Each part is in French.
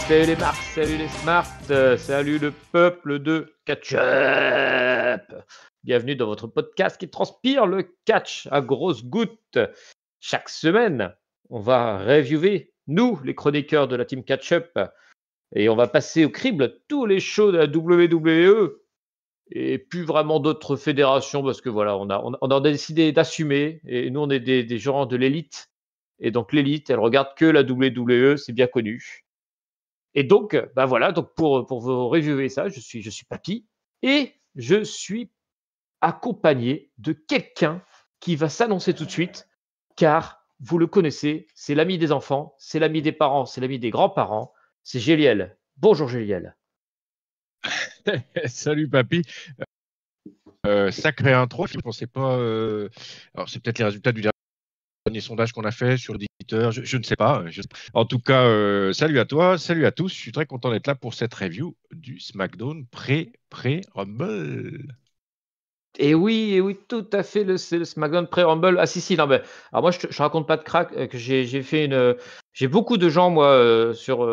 salut les marques, salut les smarts, salut le peuple de catch-up. Bienvenue dans votre podcast qui transpire le catch à grosses gouttes. Chaque semaine, on va reviewer, nous, les chroniqueurs de la team catch-up, et on va passer au crible tous les shows de la WWE et plus vraiment d'autres fédérations parce que voilà, on a décidé d'assumer et nous, on est des gens de l'élite. Et donc, l'élite, elle regarde que la WWE, c'est bien connu. Et donc, bah voilà, donc pour vous reviewer ça, je suis Papy et je suis accompagné de quelqu'un qui va s'annoncer tout de suite, car vous le connaissez, c'est l'ami des enfants, c'est l'ami des parents, c'est l'ami des grands-parents, c'est Géliel. Bonjour Géliel. Salut papy. Sacré intro, je ne pensais pas. Alors c'est peut-être les résultats du dernier sondage qu'on a fait sur l'éditeur, je ne sais pas. En tout cas, salut à toi, salut à tous. Je suis très content d'être là pour cette review du SmackDown pré-Rumble. Et oui, tout à fait, c'est le SmackDown pré-Rumble. Ah si, non, mais alors moi je raconte pas de crack, que j'ai fait j'ai beaucoup de gens moi sur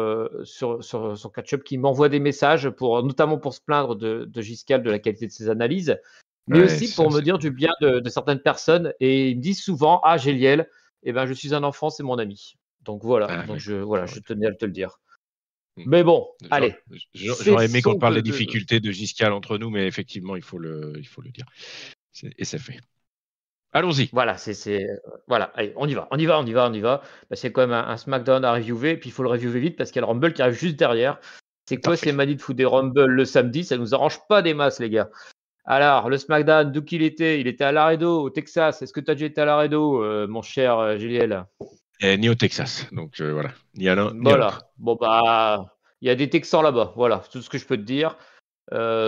Catch-up qui m'envoient des messages notamment pour se plaindre de Giscal, de la qualité de ses analyses, mais Ouais, aussi ça, pour me dire du bien de certaines personnes et ils me disent souvent: «Ah Géliel, eh ben je suis un enfant, c'est mon ami». Donc voilà, ah, je tenais à te le dire. hmm. Mais bon, J'aurais allez, j'aurais aimé qu'on cessons parle des difficultés de Giscal entre nous, mais effectivement, il faut le dire. Et c'est fait. Allons-y. Voilà, voilà, allez, on y va. Bah, c'est quand même un SmackDown à reviewer, puis il faut le reviewer vite parce qu'il y a le Rumble qui arrive juste derrière. C'est quoi ces Parfait. manies de foutre des Rumble le samedi? Ça nous arrange pas des masses, les gars. Alors, le SmackDown, d'où qu'il était? Il était à Laredo, au Texas. Est-ce que tu as déjà été à Laredo, mon cher Juliel? Ni au Texas, donc voilà, ni à l'un ni à l'autre. Voilà. Bon, bah, il y a des Texans là-bas. Voilà, c'est tout ce que je peux te dire.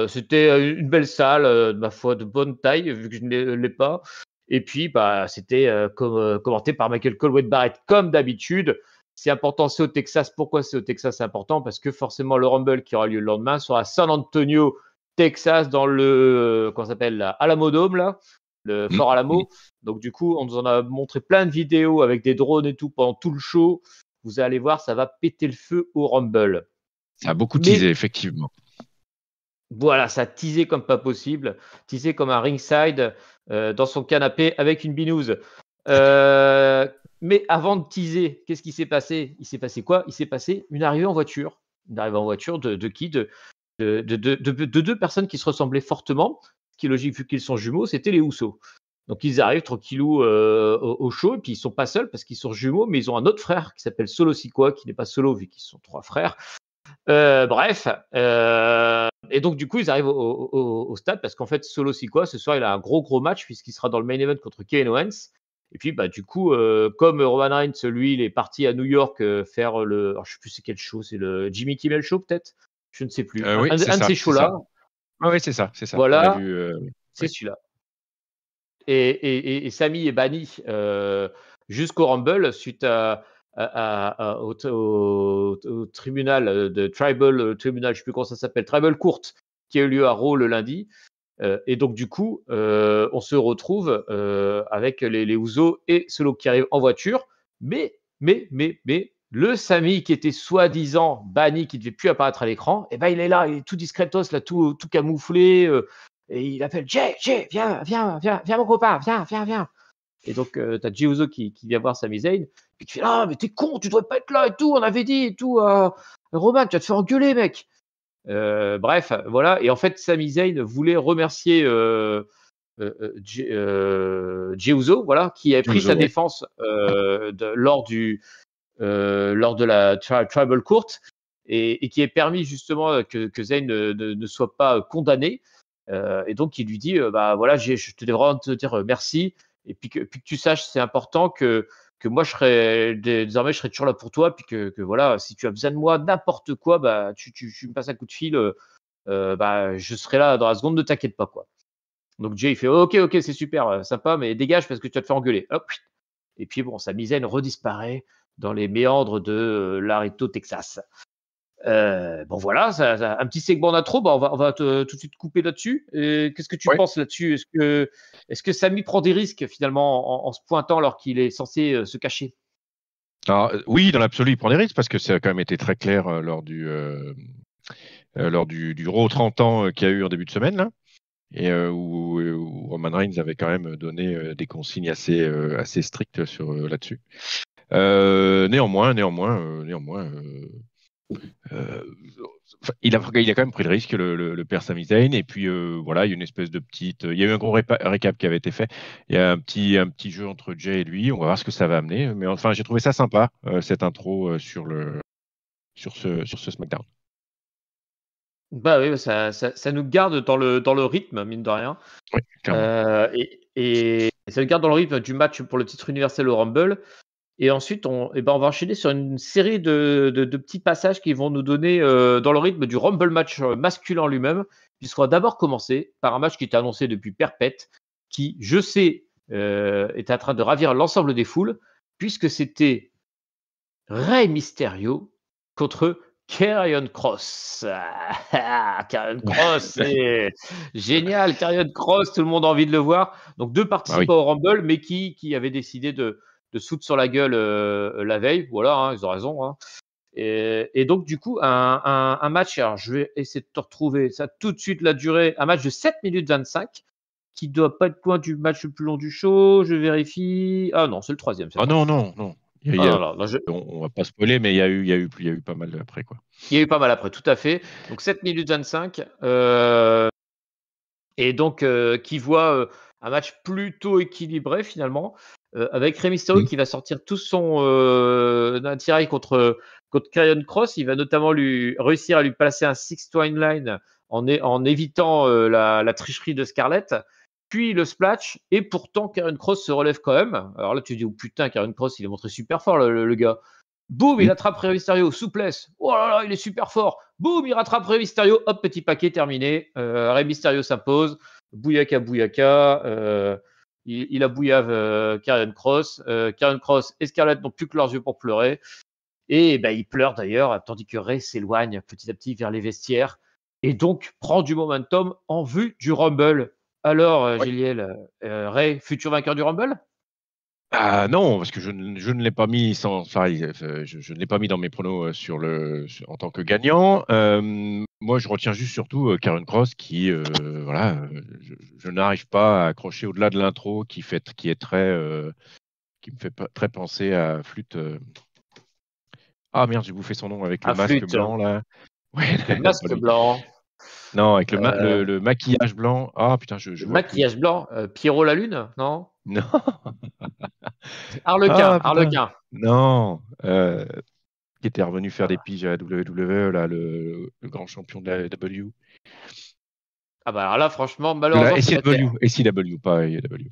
C'était une belle salle, de ma foi, de bonne taille, vu que je ne l'ai pas. Et puis, bah, c'était commenté par Michael Cole Wade Barrett, comme d'habitude. C'est important, c'est au Texas. Pourquoi c'est au Texas? C'est important parce que forcément, le Rumble qui aura lieu le lendemain sera à San Antonio, Texas, dans le, comment ça s'appelle, là, Alamo Dome, là, le Mm, Fort mm. Alamo. Donc, du coup, on nous en a montré plein de vidéos avec des drones et tout pendant tout le show. Vous allez voir, ça va péter le feu au Rumble. Ça a beaucoup teasé, Mais effectivement. voilà, ça teasait comme pas possible, teasait comme un ringside dans son canapé avec une binouse. Mais avant de teaser, qu'est-ce qui s'est passé? Il s'est passé quoi? Il s'est passé une arrivée en voiture. Une arrivée en voiture de qui? De deux personnes qui se ressemblaient fortement. Ce qui est logique vu qu'ils sont jumeaux, c'était les Housseaux. Donc ils arrivent tranquillou au show et puis ils sont pas seuls parce qu'ils sont jumeaux, mais ils ont un autre frère qui s'appelle Solo Sikoa, qui n'est pas solo vu qu'ils sont trois frères. Bref, et donc du coup, ils arrivent au stade parce qu'en fait, Solo Sikoa, ce soir, il a un gros match puisqu'il sera dans le main event contre Kevin Owens. Et puis, bah, du coup, comme Roman Reigns, lui, il est parti à New York faire alors, je sais plus c'est quel show, c'est le Jimmy Kimmel Show peut-être, je ne sais plus, Oui, c'est un de ça, ces c'est ça. shows-là. Ah oui, c'est ça, c'est ça. On a Voilà, vu. c'est Ouais. celui-là. Et Sami est banni jusqu'au Rumble suite au tribunal de Tribal Tribunal, je ne sais plus comment ça s'appelle, Tribal Court, qui a eu lieu à Raw le lundi. Et donc, du coup, on se retrouve avec les Usos et Solo qui arrivent en voiture. Mais, le Sami qui était soi-disant banni, qui ne devait plus apparaître à l'écran, eh ben, il est là, il est tout discretos, là, tout camouflé. Et il appelle Jay, viens, mon copain, viens. Et donc, tu as Jey Uso qui vient voir Sami Zayn. Et tu fais: ah, mais t'es con, tu devrais pas être là et tout, on avait dit et tout. Roman, tu vas te faire engueuler, mec. Bref, voilà. Et en fait, Sami Zayn voulait remercier Jey Uso, voilà, qui avait pris sa Uso, ouais. défense lors de la Tribal Court et qui est permis justement que Zayn ne soit pas condamné. Et donc, il lui dit bah voilà, je te devrais te dire merci. Et puis que tu saches, c'est important que moi, désormais, je serai toujours là pour toi. Puis que voilà, si tu as besoin de moi, n'importe quoi, bah, tu me passes un coup de fil. Bah, je serai là dans la seconde, ne t'inquiète pas, quoi. Donc, Jay, il fait ok, c'est super, sympa, mais dégage parce que tu vas te faire engueuler. Hop. Et puis, bon, sa misaine redisparaît dans les méandres de Laredo, Texas. Bon voilà, un petit segment d'intro, bah, on va tout de suite couper là-dessus. Qu'est-ce que tu Ouais. penses là-dessus? Est-ce que Sami prend des risques finalement en se pointant alors qu'il est censé se cacher? Alors, oui, dans l'absolu, il prend des risques parce que ça a quand même été très clair lors du Raw 30 ans qu'il y a eu en début de semaine, là, et où Roman Reigns avait quand même donné des consignes assez strictes là-dessus. Euh, il a quand même pris le risque, le père Sami Zayn, et puis voilà, il y a une espèce de petite. Il y a eu un gros récap qui avait été fait. Il y a un petit jeu entre Jay et lui. On va voir ce que ça va amener. Mais enfin, j'ai trouvé ça sympa, cette intro sur ce SmackDown. Bah oui, ça nous garde dans le rythme, mine de rien. Oui, clairement. Et ça nous garde dans le rythme du match pour le titre universel au Rumble. Et ensuite, on va enchaîner sur une série de petits passages qui vont nous donner dans le rythme du Rumble match masculin lui-même, puisqu'on va d'abord commencer par un match qui était annoncé depuis perpète, qui, je sais, est en train de ravir l'ensemble des foules, puisque c'était Rey Mysterio contre Karrion Kross. Karrion Kross, c'est génial. Karrion Kross, tout le monde a envie de le voir. Donc, deux Ah oui. participants au Rumble, mais qui avaient décidé de se foutre sur la gueule la veille. Voilà, hein, ils ont raison. Hein. Et donc, du coup, un match, alors je vais essayer de te retrouver ça tout de suite, la durée, un match de 7 minutes 25 qui doit pas être loin du match le plus long du show. Je vérifie. Ah non, c'est le troisième cette Ah fois. non, non, non. Ah non, non, non, On va pas spoiler, mais il y a eu pas mal après, quoi. il y a eu pas mal après, tout à fait. Donc 7 minutes 25. Et donc, qui voit un match plutôt équilibré finalement, avec Rey Mysterio qui va sortir tout son attirail contre Karrion Kross. Il va notamment réussir à lui placer un Six Twine Line en évitant la tricherie de Scarlett. Puis le splash, et pourtant Karrion Kross se relève quand même. Alors là, tu te dis, oh putain, Karrion Kross, il est montré super fort, le gars. Boum, il attrape Rey Mysterio, souplesse. Oh là là, il est super fort. Boum, il rattrape Rey Mysterio. Hop, petit paquet terminé. Rey Mysterio s'impose. Bouyaka, bouyaka. Il a bouillave Karrion Kross. Karrion Kross et Scarlett n'ont plus que leurs yeux pour pleurer. Et ben, il pleure d'ailleurs, tandis que Rey s'éloigne petit à petit vers les vestiaires. Et donc prend du momentum en vue du Rumble. Alors, Oui. Gilliel, Rey, futur vainqueur du Rumble? Ah non, parce que je ne l'ai pas mis je ne l'ai pas mis dans mes pronos en tant que gagnant. Moi, je retiens juste surtout Karrion Kross qui, voilà, je n'arrive pas à accrocher au-delà de l'intro qui est qui me fait très penser à Flûte. Ah merde, j'ai bouffé son nom avec le À masque flûte. blanc là. Ouais, Le pas masque lui. blanc. Non, avec Euh, le maquillage blanc. Ah putain, je Le vois plus. maquillage blanc, Pierrot la Lune? Non? Non. Arlequin, Ah putain. Arlequin. Non. Qui était revenu faire des Ah, piges à la WWE, là, le grand champion de la W. ah bah alors là, franchement, De la malheureusement, c'est pas SCW, SCW, pas AEW.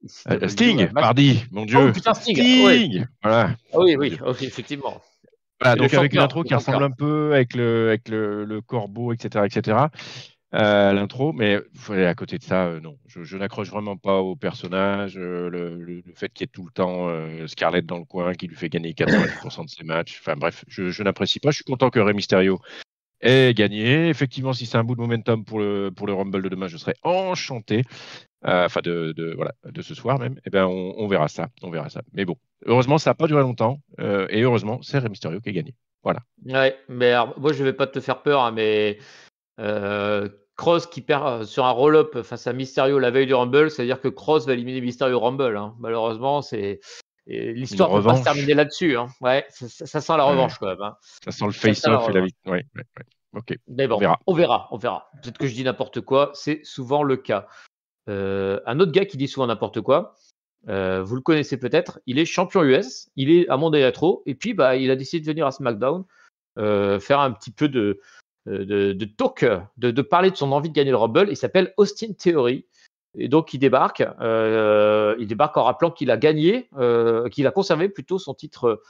CW. Sting, pardi, mon Oh Dieu. putain, Sting! Oui, Sting. Voilà. oui, Mon oui, Dieu. oui, effectivement. Voilà, C'est le donc avec une chanteur, intro le qui ressemble chanteur. un peu avec le corbeau, etc., etc. L'intro, mais à côté de ça, non. Je n'accroche vraiment pas au personnage. Le fait qu'il y ait tout le temps Scarlett dans le coin qui lui fait gagner 90% de ses matchs. Enfin bref, je n'apprécie pas. Je suis content que Rey Mysterio ait gagné. Effectivement, si c'est un bout de momentum pour le Rumble de demain, je serais enchanté. Enfin, voilà, de ce soir même. Eh ben, on verra ça. On verra ça. Mais bon, heureusement, ça n'a pas duré longtemps. Et heureusement, c'est Rey Mysterio qui a gagné. Voilà. Ouais, mais alors, moi, je vais pas te faire peur, hein, mais Cross qui perd sur un roll-up face à Mysterio la veille du Rumble, c'est-à-dire que Cross va éliminer Mysterio au Rumble. Hein. Malheureusement, Une l'histoire peut pas se terminer revanche. là-dessus. Hein. Ouais, ça sent la Ouais. revanche quand même. Hein. Ça sent le Ça sent la face-off et la revanche. victoire. Ouais, ouais, ouais. Ok, Mais on bon, verra. on verra, on verra. Peut-être que je dis n'importe quoi, c'est souvent le cas. Un autre gars qui dit souvent n'importe quoi, vous le connaissez peut-être, il est champion US, il est à Monday Nitro, et puis bah, il a décidé de venir à SmackDown faire un petit peu de talk, de parler de son envie de gagner le Rumble. Il s'appelle Austin Theory. Et donc, il débarque en rappelant qu'il a gagné, qu'il a conservé plutôt son titre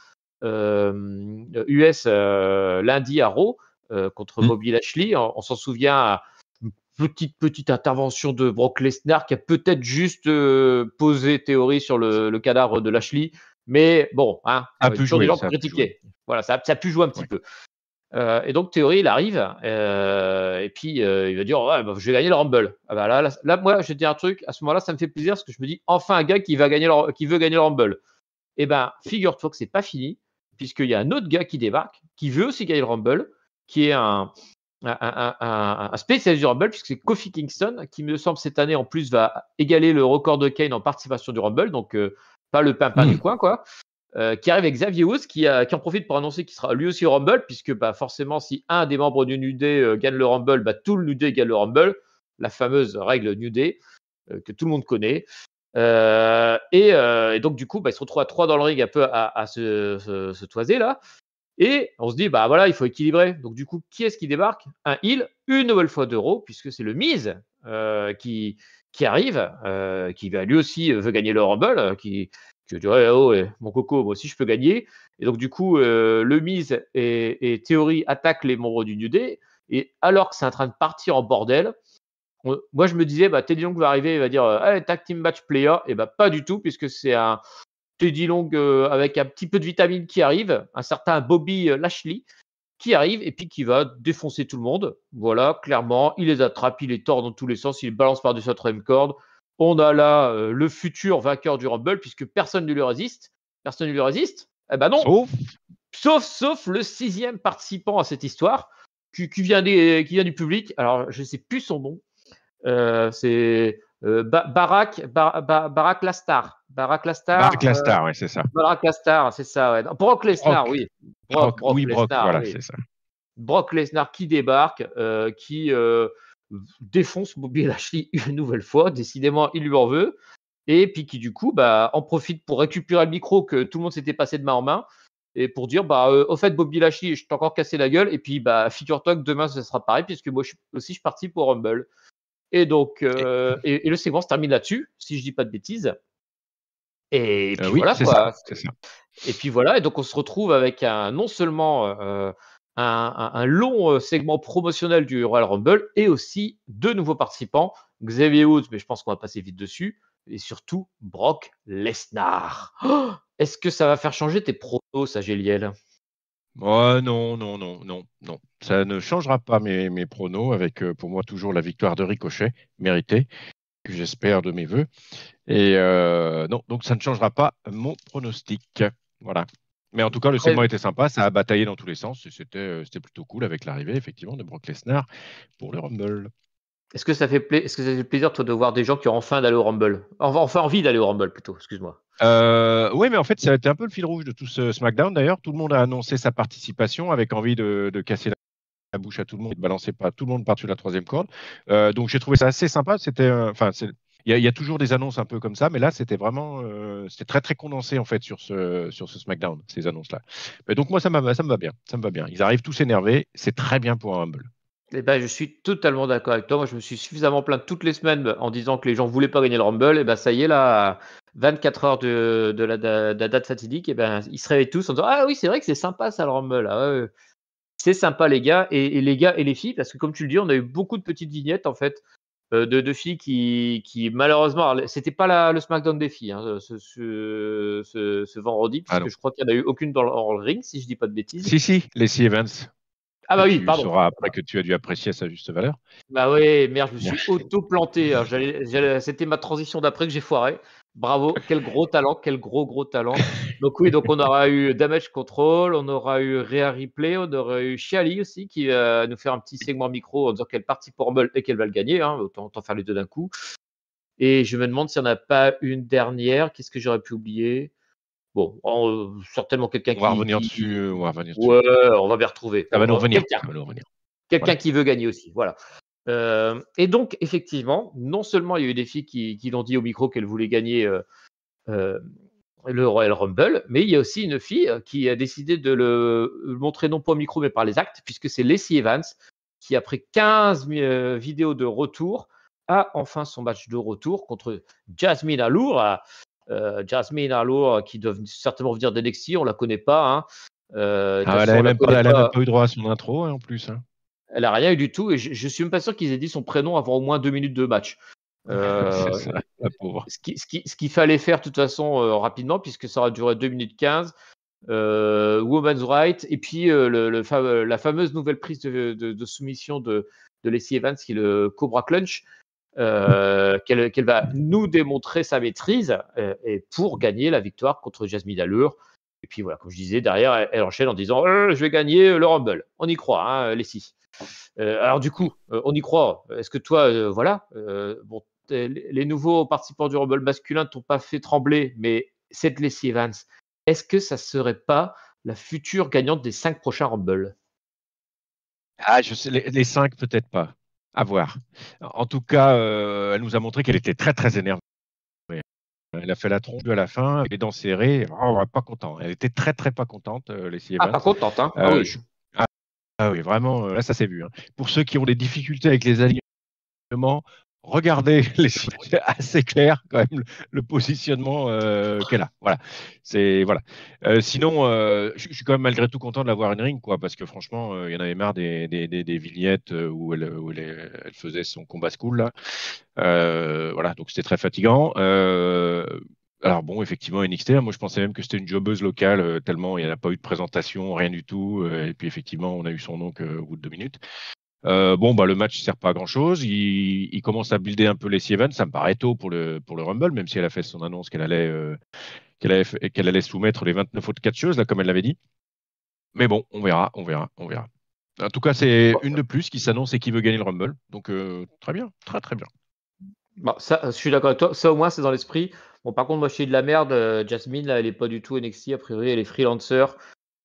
US lundi à Raw contre Hmm. Bobby Lashley. On s'en souvient, une petite intervention de Brock Lesnar qui a peut-être juste posé théorie sur le cadavre de Lashley. Mais bon, hein, Ça a il y a pu toujours des jouer, gens ça pour a pu jouer. critiquer. Voilà, ça a pu jouer un petit Ouais. peu. Et donc, Théorie, il arrive, et puis il va dire ouais, bah, je vais gagner le Rumble. Ah bah là, moi, je vais te dire un truc, à ce moment-là, ça me fait plaisir parce que je me dis enfin un gars qui veut gagner le Rumble. Eh ben, figure-toi que c'est pas fini, puisqu'il y a un autre gars qui débarque, qui veut aussi gagner le Rumble, qui est un spécialiste du Rumble, puisque c'est Kofi Kingston, qui me semble cette année en plus va égaler le record de Kane en participation du Rumble, donc pas le pimpin du coin, quoi. Qui arrive avec Xavier Woods, qui en profite pour annoncer qu'il sera lui aussi au Rumble, puisque forcément, si un des membres du New Day gagne le Rumble, tout le New Day gagne le Rumble, la fameuse règle New Day que tout le monde connaît. Et donc, du coup, il se retrouve à 3 dans le ring, un peu à se toiser là. Et on se dit, voilà, il faut équilibrer. Donc, du coup, qui est-ce qui débarque? Un heel, une nouvelle fois d'Euro, puisque c'est le Miz qui arrive, qui lui aussi veut gagner le Rumble, qui dirait, oh, mon coco, moi aussi je peux gagner. Et donc, du coup, le Miz et Theory attaquent les membres du New Day. Et alors que c'est en train de partir en bordel, moi je me disais, Teddy Long va arriver, il va dire, allez, tag team match player. Et pas du tout, puisque c'est un Teddy Long avec un petit peu de vitamine qui arrive, un certain Bobby Lashley qui arrive et puis qui va défoncer tout le monde. Voilà, clairement, il les attrape, il les tord dans tous les sens, il les balance par-dessus la troisième corde. On a là le futur vainqueur du Rumble, puisque personne ne lui résiste. Personne ne lui résiste? Eh ben non. Sauf le 6e participant à cette histoire, qui vient du public. Alors, je ne sais plus son nom. C'est Barak Lastar. Barak Lastar, ouais, c'est ça. Barak Lastar, c'est ça, ouais. Brock Lesnar, oui. Brock Lesnar, voilà, oui. C'est ça. Brock Lesnar qui débarque, qui défonce Bobby Lashley une nouvelle fois. Décidément, il lui en veut. Et puis qui, du coup, en profite pour récupérer le micro que tout le monde s'était passé de main en main. Et pour dire, au fait, Bobby Lashley, je t'ai encore cassé la gueule. Et puis, figure-toi que demain, ce sera pareil, puisque moi, je suis parti pour Rumble. Et donc, et le segment se termine là-dessus, si je dis pas de bêtises. Et puis oui, voilà, c'est quoi. Ça, c'est ça. Et puis voilà, et donc on se retrouve avec non seulement un long segment promotionnel du Royal Rumble et aussi 2 nouveaux participants, Xavier Woods, mais je pense qu'on va passer vite dessus, et surtout Brock Lesnar. Oh, est-ce que ça va faire changer tes pronos, ça, Géliel? Oh, non. Ça ne changera pas mes pronos, avec pour moi toujours la victoire de Ricochet, méritée, que j'espère de mes voeux. Et non, donc ça ne changera pas mon pronostic. Voilà. Mais en tout cas, le segment était sympa, ça a bataillé dans tous les sens, et c'était plutôt cool avec l'arrivée, effectivement, de Brock Lesnar pour le Rumble. Est-ce que ça fait plaisir, toi, de voir des gens qui ont enfin d'aller au Rumble? Enfin, envie d'aller au Rumble, plutôt, excuse-moi. Oui, mais en fait, ça a été un peu le fil rouge de tout ce SmackDown, d'ailleurs. Tout le monde a annoncé sa participation avec envie de casser la bouche à tout le monde et de balancer pas tout le monde par-dessus la troisième corde. Donc, j'ai trouvé ça assez sympa. C'était, il y a toujours des annonces un peu comme ça, mais là, c'était vraiment, c'était très très condensé en fait sur ce SmackDown, ces annonces-là. Mais donc moi, ça me va bien, ça me va bien. Ils arrivent tous énervés, c'est très bien pour un Humble. Je suis totalement d'accord avec toi. Moi, je me suis suffisamment plaint toutes les semaines en disant que les gens voulaient pas gagner le Rumble. Et ça y est, là, 24 heures de la date fatidique, ils se réveillent tous en disant, ah oui, c'est vrai que c'est sympa ça le Rumble. Ah, ouais. C'est sympa, les gars, et les gars et les filles, parce que comme tu le dis, on a eu beaucoup de petites vignettes en fait de filles qui malheureusement, c'était pas le SmackDown des filles ce vendredi, puisque je crois qu'il n'y en a eu aucune dans le ring, si je dis pas de bêtises. Si, Lacey Evans. Ah oui, pardon. Tu sauras après que tu as dû apprécier à sa juste valeur. Oui, merde, je me suis auto-planté. C'était ma transition d'après que j'ai foiré. Bravo, quel gros talent, quel gros talent. Donc oui, on aura eu Damage Control, on aura eu Rhea Ripley, on aura eu Shali aussi qui va nous faire un petit segment micro en disant qu'elle est partie pour Rumble et qu'elle va le gagner. Autant faire les deux d'un coup. Et je me demande s'il n'y en a pas une dernière. Qu'est-ce que j'aurais pu oublier? Bon, certainement quelqu'un qui... On va revenir dessus. Ouais, on va bien retrouver. Ça va nous revenir. Quelqu'un qui veut gagner aussi, voilà. Et donc, effectivement, non seulement il y a eu des filles qui l'ont dit au micro qu'elles voulaient gagner le Royal Rumble, mais il y a aussi une fille qui a décidé de le montrer non pas au micro, mais par les actes, puisque c'est Lacey Evans qui, après 15 vidéos de retour, a enfin son match de retour contre Jasmine Allure. Jasmine Allure, qui doit certainement venir d'NXT, on ne la connaît pas. Hein. Elle n'a même pas eu droit à son intro, en plus. Hein. Elle n'a rien eu du tout, et je suis même pas sûr qu'ils aient dit son prénom avant au moins 2 minutes de match. C'est ça, la pauvre. Ce qu'il fallait faire de toute façon rapidement, puisque ça aura duré 2 minutes 15. Women's Right, et puis la fameuse nouvelle prise de soumission de Lacey Evans, qui est le Cobra Clutch. qu'elle va nous démontrer sa maîtrise et pour gagner la victoire contre Jasmine Allure. Et puis voilà, comme je disais, derrière, elle enchaîne en disant je vais gagner le Rumble. On y croit, hein, les six. Alors du coup, on y croit. Est-ce que toi, voilà, bon, les nouveaux participants du Rumble masculin t'ont pas fait trembler, mais cette Lacey Evans, est-ce que ça serait pas la future gagnante des 5 prochains Rumble? Ah, je sais, les 5, peut-être pas. À voir. En tout cas, elle nous a montré qu'elle était très, très énervée. Elle a fait la tronche à la fin, les dents serrées. Oh, pas content. Elle était très, très pas contente, Lacey Ah, Evans. pas contente, hein? Ah oui. Ah, ah oui, vraiment, là, ça s'est vu. Hein. Pour ceux qui ont des difficultés avec les alignements, regardez, c'est assez clair quand même le positionnement qu'elle a. Voilà. Voilà. Sinon, je suis quand même malgré tout content de la voir une ring, quoi, parce que franchement, il y en avait marre des vignettes où elle faisait son combat school là. Voilà, donc c'était très fatigant. Alors bon, effectivement, NXT, moi je pensais même que c'était une jobbeuse locale, tellement il n'y a pas eu de présentation, rien du tout. Et puis effectivement, on a eu son nom au bout de 2 minutes. Bon, bah, le match ne sert pas à grand-chose. Il commence à builder un peu les Evans. Ça me paraît tôt pour le Rumble, même si elle a fait son annonce qu'elle allait soumettre les 29 autres catcheuses, là, comme elle l'avait dit. Mais bon, on verra. En tout cas, c'est une de plus qui s'annonce et qui veut gagner le Rumble. Donc, très bien, très très bien. Bon, ça, je suis d'accord avec toi. Ça, au moins, c'est dans l'esprit. Bon, par contre, moi, je suis de la merde. Jasmine, là, elle est pas du tout NXT. A priori, elle est freelancer.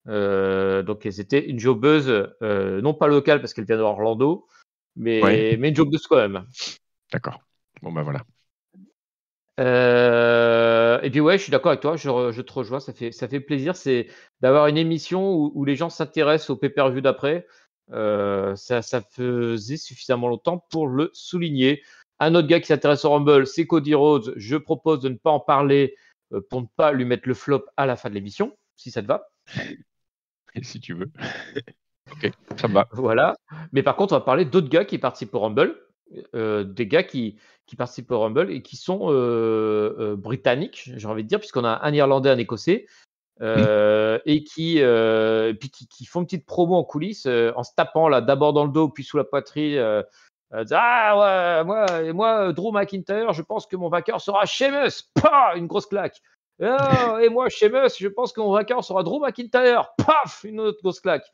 Donc, c'était une jobbeuse, non pas locale parce qu'elle vient d'Orlando, Ouais, mais une jobbeuse quand même. d'accord. Bon, bah voilà. Et puis ouais, je suis d'accord avec toi, je te rejoins, ça fait plaisir, c'est d'avoir une émission où les gens s'intéressent au pay-per-view d'après. Ça faisait suffisamment longtemps pour le souligner. Un autre gars qui s'intéresse au Rumble, c'est Cody Rhodes. Je propose de ne pas en parler pour ne pas lui mettre le flop à la fin de l'émission, si ça te va. Et si tu veux. Ok, ça me va. Voilà. Mais par contre, on va parler d'autres gars qui participent au Rumble, des gars qui participent au Rumble et qui sont britanniques, j'ai envie de dire, puisqu'on a un Irlandais, un Écossais, et qui font une petite promo en coulisses en se tapant là, d'abord dans le dos, puis sous la poitrine. Ah ouais, moi, Drew McIntyre, je pense que mon vainqueur sera Sheamus. Pah, une grosse claque. Oh, et moi, Sheamus, je pense que mon vainqueur sera Drew McIntyre. Paf, une autre grosse claque.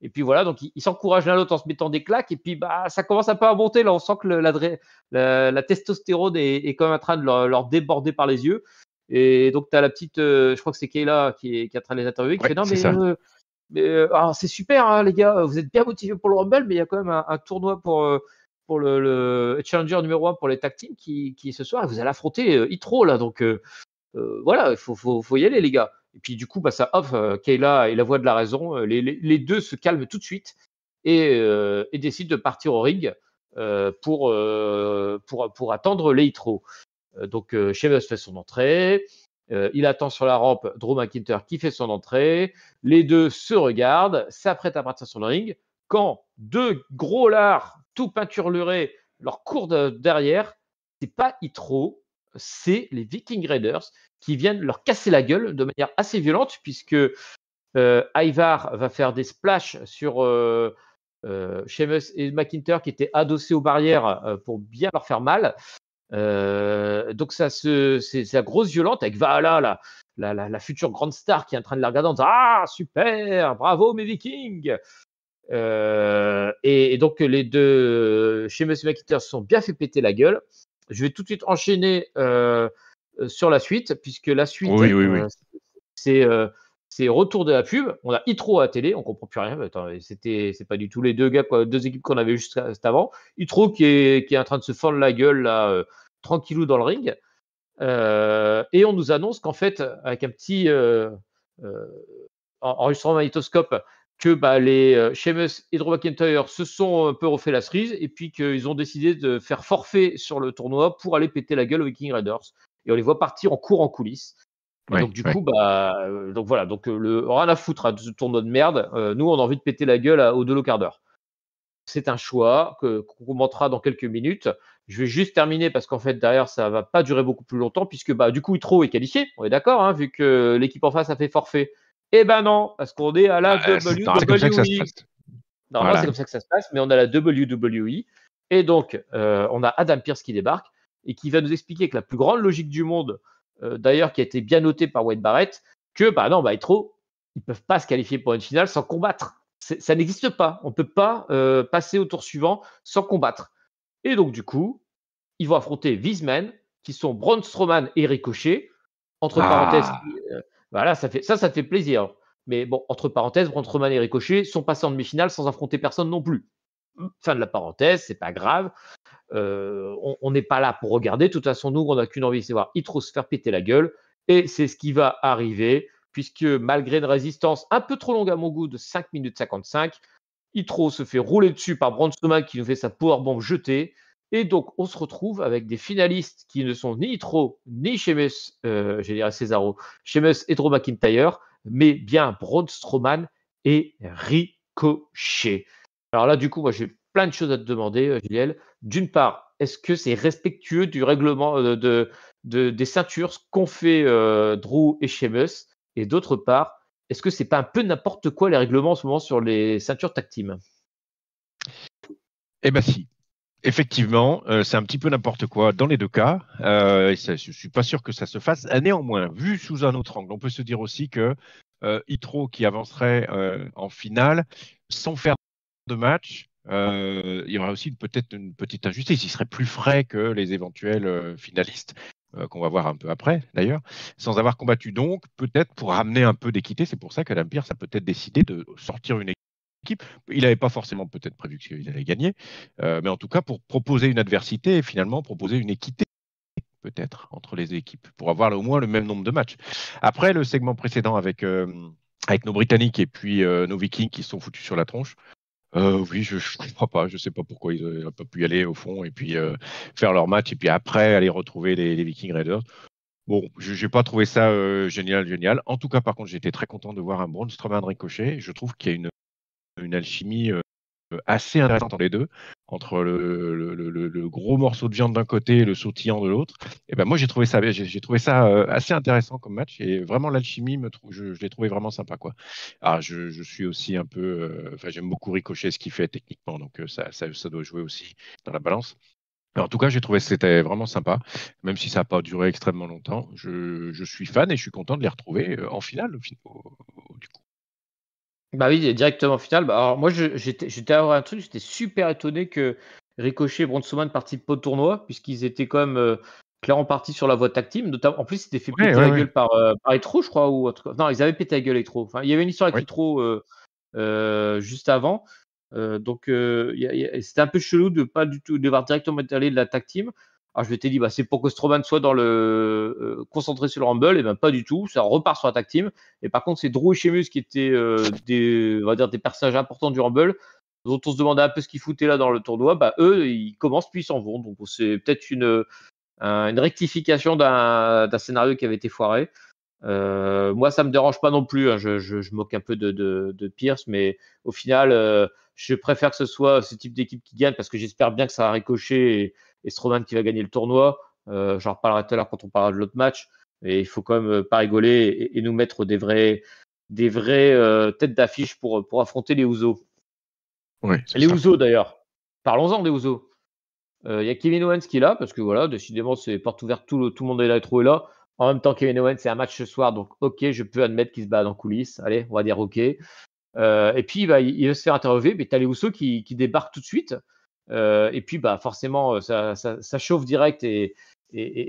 Et puis voilà, donc ils s'encouragent l'un l'autre en se mettant des claques. Et puis bah, ça commence un peu à monter. Là, on sent que la testostérone est quand même en train de leur déborder par les yeux. Et donc, tu as la petite, je crois que c'est Kayla qui est en train de les interviewer, qui Ouais, fait non, c'est ça. alors, c'est super, hein, les gars, vous êtes bien motivés pour le Rumble, mais il y a quand même un tournoi pour le Challenger numéro 1 pour les tag teams qui est ce soir. Et vous allez affronter Hitro, là. Donc, voilà, il faut y aller, les gars. Et puis, du coup, bah, ça offre Kayla et la voix de la raison. Les deux se calment tout de suite et décident de partir au ring pour attendre les Hitro. Donc, Sheamus fait son entrée. Il attend sur la rampe Drew McIntyre qui fait son entrée. Les deux se regardent, s'apprêtent à partir sur le ring. Quand deux gros lards, tout peinturlurés, leur courent derrière, c'est pas Hitro, c'est les Viking Raiders qui viennent leur casser la gueule de manière assez violente, puisque Ivar va faire des splashs sur Sheamus et McIntyre qui étaient adossés aux barrières pour bien leur faire mal. Donc c'est la grosse violente avec Valhalla, la future grande star qui est en train de la regarder en disant ah super, bravo mes Vikings. Et donc les deux chez Monsieur McIntyre se sont bien fait péter la gueule. Je vais tout de suite enchaîner sur la suite, puisque la suite Oui. c'est retour de la pub. On a Hitro à la télé, on comprend plus rien. Attends, c'est pas du tout les deux gars, deux équipes qu'on avait juste avant. Hitro qui est en train de se fendre la gueule là, tranquillou dans le ring. Et on nous annonce qu'en fait, avec un petit enregistrement magnétoscope, que bah, les Sheamus et Drew McIntyre se sont un peu refait la cerise et puis qu'ils ont décidé de faire forfait sur le tournoi pour aller péter la gueule aux Viking Raiders. Et on les voit partir en cours en coulisses. Et donc, du coup, bah, donc voilà, donc rien à foutre de ce tournoi de merde. Nous, on a envie de péter la gueule aux 2 quarts d'heure. C'est un choix qu'on commentera dans quelques minutes. Je vais juste terminer parce qu'en fait, derrière, ça va pas durer beaucoup plus longtemps puisque bah, du coup, Hitro est qualifié. On est d'accord, hein, vu que l'équipe en face a fait forfait. Eh ben non, parce qu'on est à la C'est comme ça que ça se WWE. passe. Normalement, Voilà. c'est comme ça que ça se passe, mais on a la WWE Et donc, on a Adam Pearce qui débarque et qui va nous expliquer que la plus grande logique du monde, d'ailleurs, qui a été bien notée par Wade Barrett, que non, Hitro, ils ne peuvent pas se qualifier pour une finale sans combattre. Ça n'existe pas. On ne peut pas passer au tour suivant sans combattre. Et donc, du coup, ils vont affronter Wiesman, qui sont Braun Strowman et Ricochet. Entre parenthèses, voilà, ça fait plaisir. Mais bon, entre parenthèses, Braun Strowman et Ricochet sont passés en demi-finale sans affronter personne non plus. Fin de la parenthèse, c'est pas grave. On n'est pas là pour regarder. De toute façon, nous, on n'a qu'une envie, c'est voir Hitro se faire péter la gueule. Et c'est ce qui va arriver, puisque malgré une résistance un peu trop longue à mon goût de 5 minutes 55, Hitro se fait rouler dessus par Braun Strowman qui nous fait sa powerbomb jetée. Et donc, on se retrouve avec des finalistes qui ne sont ni Hitro, ni Sheamus, Cesaro, Sheamus et Drew McIntyre, mais bien Braun Strowman et Ricochet. Alors là, du coup, moi, j'ai plein de choses à te demander, Juliel. D'une part, est-ce que c'est respectueux du règlement des ceintures, ce qu'ont fait Drew et Sheamus? Et d'autre part, est-ce que c'est pas un peu n'importe quoi les règlements en ce moment sur les ceintures tag team? Eh bien, si. Effectivement, c'est un petit peu n'importe quoi dans les deux cas. Je ne suis pas sûr que ça se fasse. Néanmoins, vu sous un autre angle, on peut se dire aussi que Hitro qui avancerait en finale sans faire de match, il y aurait aussi peut-être une petite injustice. Il serait plus frais que les éventuels finalistes qu'on va voir un peu après, d'ailleurs, sans avoir combattu. Donc, peut-être pour ramener un peu d'équité, c'est pour ça qu'Adam Pearce a peut-être décidé de sortir une équipe. Il n'avait pas forcément peut-être prévu qu'il allait gagner, mais en tout cas pour proposer une adversité et finalement proposer une équité peut-être entre les équipes pour avoir au moins le même nombre de matchs. Après le segment précédent avec nos Britanniques et puis nos Vikings qui se sont foutus sur la tronche. Oui, je ne comprends pas. Je ne sais pas pourquoi ils n'ont pas pu y aller au fond et puis faire leur match et puis après aller retrouver les Viking Raiders. Bon, je n'ai pas trouvé ça génial. En tout cas, par contre, j'étais très content de voir un Braun Strowman Ricochet. Je trouve qu'il y a une alchimie assez intéressante entre les deux, entre le gros morceau de viande d'un côté et le sautillant de l'autre. Et ben moi j'ai trouvé ça assez intéressant comme match et vraiment l'alchimie je l'ai trouvé vraiment sympa quoi. Alors je suis aussi un peu, j'aime beaucoup Ricochet ce qu'il fait techniquement donc ça doit jouer aussi dans la balance. Mais en tout cas, j'ai trouvé que c'était vraiment sympa, même si ça n'a pas duré extrêmement longtemps. Je suis fan et je suis content de les retrouver en finale, du coup. Bah oui, directement en finale. Bah, alors moi, j'étais à voir un truc, j'étais super étonné que Ricochet et Braun Strowman participent pas au tournoi, puisqu'ils étaient quand même clairement partis sur la voie tag team. Notamment, en plus, ils s'étaient fait péter la gueule par Hitro, je crois, ou non, ils avaient pété la gueule Hitro. Enfin, il y avait une histoire avec Hitro juste avant. Donc, c'était un peu chelou de pas du tout devoir directement aller de la tag team. Alors, je m'étais dit, bah, c'est pour que Strowman soit concentré sur le Rumble, et ben pas du tout. Ça repart sur la tag team. Et par contre, c'est Drew et Sheamus qui étaient on va dire des personnages importants du Rumble, dont on se demandait un peu ce qu'ils foutaient là dans le tournoi. Bah, eux, ils commencent puis ils s'en vont. Donc, c'est peut-être une rectification d'un scénario qui avait été foiré. Moi, ça me dérange pas non plus. Hein. Je moque un peu de Pierce, mais au final, je préfère que ce soit ce type d'équipe qui gagne parce que j'espère bien que ça va ricocher et Strowman qui va gagner le tournoi. J'en reparlerai tout à l'heure quand on parlera de l'autre match. Et il faut quand même pas rigoler et nous mettre des vrais têtes d'affiche pour affronter les Usos. Oui, Les Usos d'ailleurs. Parlons-en des Usos. Il y a Kevin Owens qui est là parce que voilà, décidément, c'est porte ouverte, tout le monde est là, trop est là. En même temps, Kevin Owens, c'est un match ce soir, donc ok, je peux admettre qu'il se bat en coulisses. Allez, on va dire ok. Et puis, bah, il va se faire interviewer, mais tu as les Usos qui débarquent tout de suite. Et puis, bah, forcément, ça chauffe direct et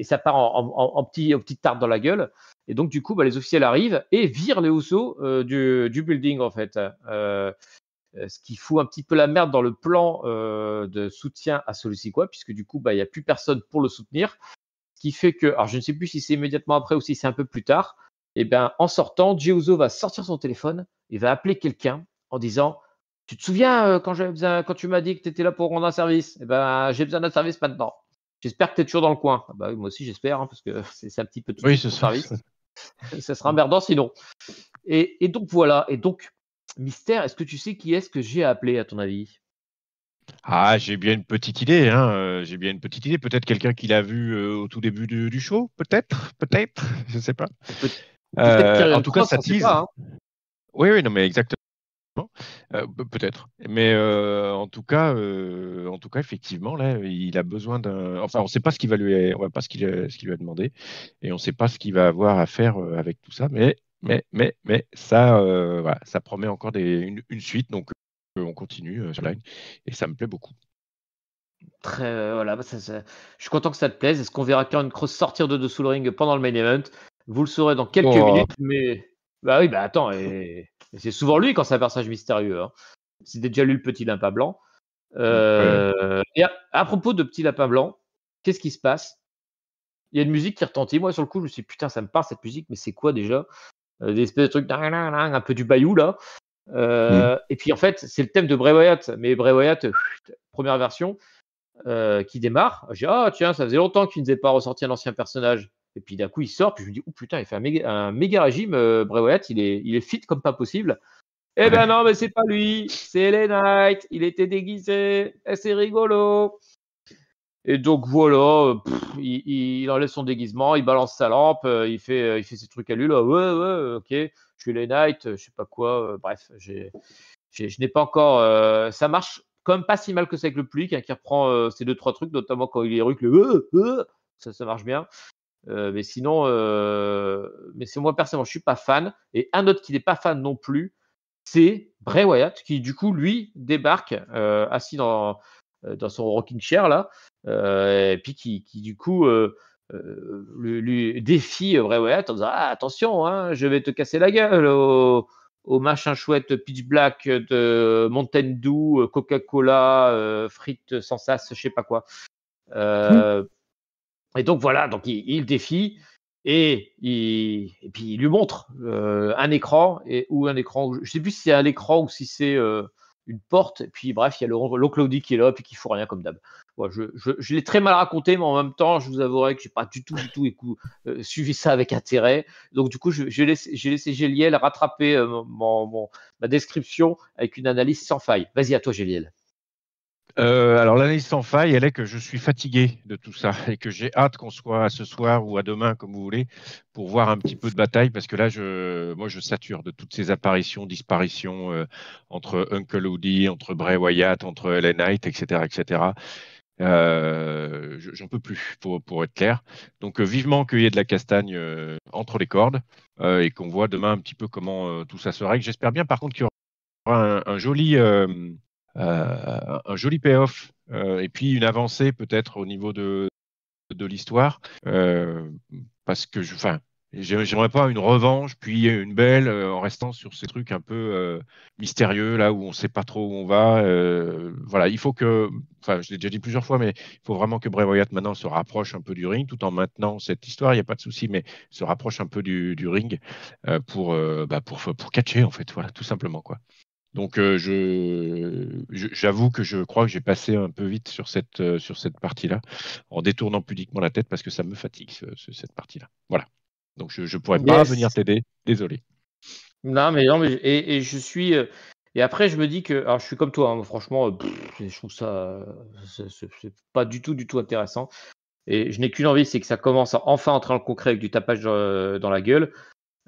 ça part en petite tarte dans la gueule. Et donc, du coup, bah, les officiels arrivent et virent les Usos du building, en fait. Ce qui fout un petit peu la merde dans le plan de soutien à celui-ci, quoi, puisque du coup, bah, il n'y a plus personne pour le soutenir. Ce qui fait que, alors je ne sais plus si c'est immédiatement après ou si c'est un peu plus tard, et bien en sortant, Jey Uso va sortir son téléphone et va appeler quelqu'un en disant tu te souviens quand tu m'as dit que tu étais là pour rendre un service? Eh ben, j'ai besoin d'un service maintenant. J'espère que tu es toujours dans le coin. Ah bah, moi aussi, j'espère, hein, parce que c'est un petit peu tout de suite ton service. Ça sera merdant sinon. Et donc voilà. Et donc, Mystère, est-ce que tu sais qui est-ce que j'ai appelé à ton avis? Ah, j'ai bien une petite idée. Hein. J'ai bien une petite idée. Peut-être quelqu'un qui l'a vu au tout début du show. Peut-être. Je ne sais pas. Peut-être Kyrian En tout cas, Cross, ça on sait tease. pas. Hein. Oui, non, mais exactement. Peut-être. Mais en tout cas, effectivement, là, il a besoin d'un. Enfin, on ne sait pas ce qu'il va lui, on va pas ce qu'il lui a demandé, et on ne sait pas ce qu'il va avoir à faire avec tout ça. Mais ça, voilà, ça promet encore une suite. Donc, on continue sur la ligne, et ça me plaît beaucoup. Voilà, je suis content que ça te plaise. Est-ce qu'on verra Karrion Kross sortir de dessous le ring pendant le main event? Vous le saurez dans quelques Oh, minutes, mais bah oui, bah attends, et c'est souvent lui quand c'est un personnage mystérieux. Hein. C'est déjà lui le petit lapin blanc. ouais. Et à propos de petit lapin blanc, qu'est-ce qui se passe? Il y a une musique qui retentit. Moi, sur le coup, je me suis dit, putain, ça me parle cette musique, mais c'est quoi déjà? Des espèces de trucs, un peu du bayou là. Et puis en fait, c'est le thème de Bray Wyatt, mais Bray Wyatt, première version. Qui démarre. J'ai ah tiens, ça faisait longtemps qu'il ne faisait pas ressortir un ancien personnage. Et puis d'un coup il sort, puis je me dis oh putain, il fait un méga régime. Bray Wyatt, il est fit comme pas possible. Eh ben Ouais. non, mais c'est pas lui, c'est LA Knight. Il était déguisé, et c'est rigolo. Et donc voilà, il enlève son déguisement, il balance sa lampe, il fait ses trucs à lui là. Ouais, ok, je suis LA Knight, je sais pas quoi. Bref, je n'ai pas encore. Ça marche quand même pas si mal que ça avec le public, hein, qui reprend ces 2-3 trucs, notamment quand il est ruc, ça marche bien. Mais sinon, mais c'est moi personnellement, je suis pas fan. Et un autre qui n'est pas fan non plus, c'est Bray Wyatt, qui du coup, lui, débarque assis dans son rocking chair là, et puis qui du coup lui défie Bray Wyatt en disant ah, attention, hein, je vais te casser la gueule au machin chouette Pitch Black de Mountain Dew, Coca-Cola, frites sans sas, je sais pas quoi. Et donc voilà, donc il défie et puis il lui montre un écran ou un écran, je sais plus si c'est un écran ou si c'est une porte. Et puis bref, il y a l'oncle Audi qui est là puis qui fout rien comme d'hab. Voilà, je l'ai très mal raconté, mais en même temps, je vous avouerai que j'ai pas du tout suivi ça avec intérêt. Donc du coup, j'ai laissé Géliel rattraper ma description avec une analyse sans faille. Vas-y à toi, Géliel. Alors l'analyse sans faille, elle est que je suis fatigué de tout ça et que j'ai hâte qu'on soit à ce soir ou à demain, comme vous voulez, pour voir un petit peu de bataille, parce que là, moi, je sature de toutes ces apparitions, disparitions entre Uncle Howdy, entre Bray Wyatt, entre LA Knight, etc., etc. J'en peux plus, pour être clair. Donc vivement qu'il y ait de la castagne entre les cordes et qu'on voit demain un petit peu comment tout ça se règle. J'espère bien, par contre, qu'il y aura un joli payoff et puis une avancée peut-être au niveau de l'histoire parce que j'aimerais pas une revanche puis une belle en restant sur ces trucs un peu mystérieux là où on sait pas trop où on va. Voilà, il faut que, enfin, je l'ai déjà dit plusieurs fois, mais il faut vraiment que Bray Wyatt maintenant se rapproche un peu du ring tout en maintenant cette histoire. Il n'y a pas de souci, mais se rapproche un peu du ring pour catcher en fait, voilà, tout simplement quoi. Donc, j'avoue que je crois que j'ai passé un peu vite sur cette partie-là, en détournant pudiquement la tête parce que ça me fatigue, cette partie-là. Voilà. Donc, je ne pourrais pas venir Yes. t'aider. Désolé. Non, mais et je suis et après je me dis que alors je suis comme toi, hein, franchement, je trouve ça c'est pas du tout intéressant et je n'ai qu'une envie, c'est que ça commence à enfin entrer dans le concret avec du tapage dans la gueule,